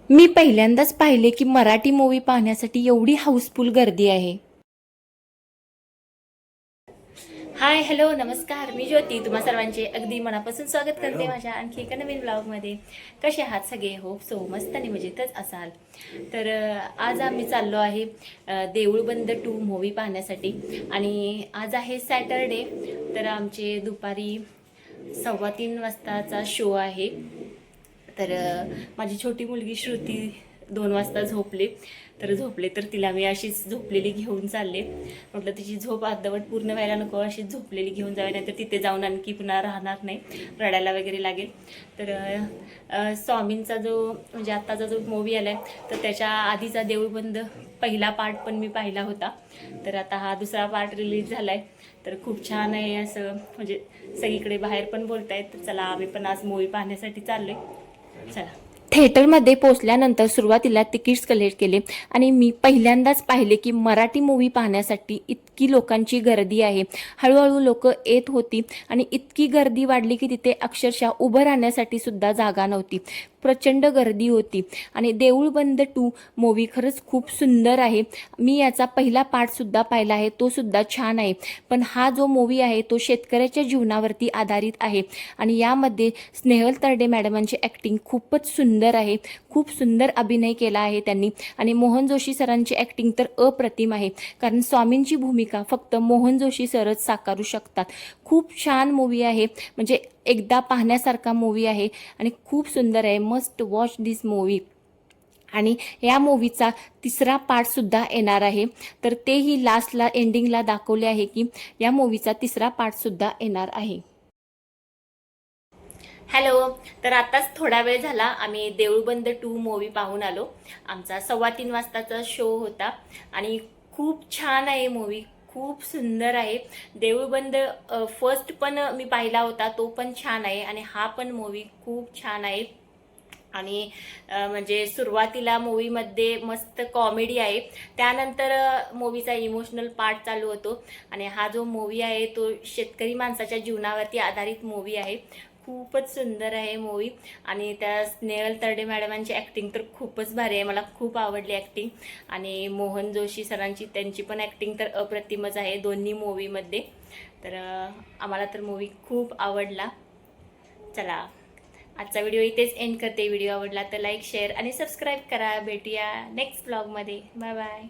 मी पहिल्यांदाच पाहिले की मराठी मूवी पाहण्यासाठी एवढी हाऊसफुल गर्दी आहे. हाय हॅलो नमस्कार, मी ज्योती तुम्हा सर्वांचे अगदी मनापासून स्वागत करते माझ्या आणखी एका नवीन ब्लॉगमध्ये. कसे आहात सगळे? होप सो मस्त आणि मजेतच असाल. तर आज आम्ही चाललो आहे देऊळबंद 2 मूवी पाहण्यासाठी आणि आज आहे सॅटरडे. तर आमचे दुपारी 3:15 वाजताचा शो आहे. तर माझी छोटी मुलगी श्रुती 2 वाजता झोपले तर तिला मी अशीच झोपलेली घेऊन चालले. म्हटलं तिची झोप अर्धवट पूर्ण व्हायला नको, अशीच झोपलेली घेऊन जावे, नाही तर तिथे जाऊन आणखी पुन्हा राहणार नाही, रडायला वगैरे लागेल. तर स्वामींचा जो म्हणजे आत्ताचा जो मूवी आला आहे तर त्याच्या आधीचा देऊळबंद पहिला पार्ट पण मी पाहिला होता. तर आता हा दुसरा पार्ट रिलीज झाला आहे. तर खूप छान आहे असं, म्हणजे सगळीकडे बाहेर पण बोलतायत. तर चला आम्ही पण आज मूवी पाहण्यासाठी चाललोय. चला. थिएटरमध्ये पोहोचल्यानंतर सुरुवातीला तिकीट्स कलेक्ट केले आणि मी पहिल्यांदाच पाहिले की मराठी मूवी पाहण्यासाठी इतकी लोकांची गर्दी आहे. हळूहळू लोक येत होती आणि इतकी गर्दी वाढली की तिथे अक्षरशः उभं राहण्यासाठी सुद्धा जागा नव्हती. प्रचंड गर्दी होती आणि देऊळबंद 2 मूवी खरंच खूप सुंदर आहे. मी याचा पहिला पार्टसुद्धा पाहिला आहे, तो सुद्धा छान आहे. पण हा जो मूवी आहे तो शेतकऱ्याच्या जीवनावरती आधारित आहे आणि यामध्ये स्नेहल तरडे मॅडमांची ॲक्टिंग खूपच सुंदर आहे. खूप सुंदर अभिनय केला आहे त्यांनी आणि मोहन जोशी सरांची ॲक्टिंग तर अप्रतिम आहे. कारण स्वामींची भूमिका फक्त मोहन जोशी सरच साकारू शकतात. खूप छान मूवी आहे, म्हणजे एकदा पाहण्यासारखा मूवी आहे आणि खूप सुंदर आहे. मस्ट वॉच दिस मूवी. आणि या मूवीचा तिसरा पार्टसुद्धा येणार आहे. तर तेही लास्टला एंडिंगला दाखवले आहे की या मूवीचा तिसरा पार्टसुद्धा येणार आहे. हॅलो. तर आताच थोडा वेळ झाला आम्ही देऊळबंद 2 मूवी पाहून आलो. आमचा 3:15 वाजताचा शो होता आणि खूप छान आहे मूवी, खूप सुंदर आहे. देऊळबंद फर्स्ट पण मी पाहिला होता, तो पण छान आहे आणि हा पण मूवी खूप छान आहे. आणि म्हणजे सुरुवातीला मूवीमध्ये मस्त कॉमेडी आहे, त्यानंतर मूवीचा इमोशनल पार्ट चालू होतो आणि हा जो मूवी आहे तो शेतकरी माणसाच्या जीवनावरती आधारित मूवी आहे. खूपच सुंदर आहे मूवी आणि त्या स्नेहल तरडे मॅडमांची ॲक्टिंग तर खूपच भारी आहे. मला खूप आवडली ॲक्टिंग आणि मोहन जोशी सरांची त्यांची पण ॲक्टिंग तर अप्रतिमच आहे दोन्ही मूवीमध्ये. तर आम्हाला तर मूवी खूप आवडला. चला, आजचा व्हिडिओ इथेच एंड करते. व्हिडिओ आवडला तर लाईक शेअर आणि सबस्क्राईब करा. भेटूया नेक्स्ट ब्लॉगमध्ये. Bye bye.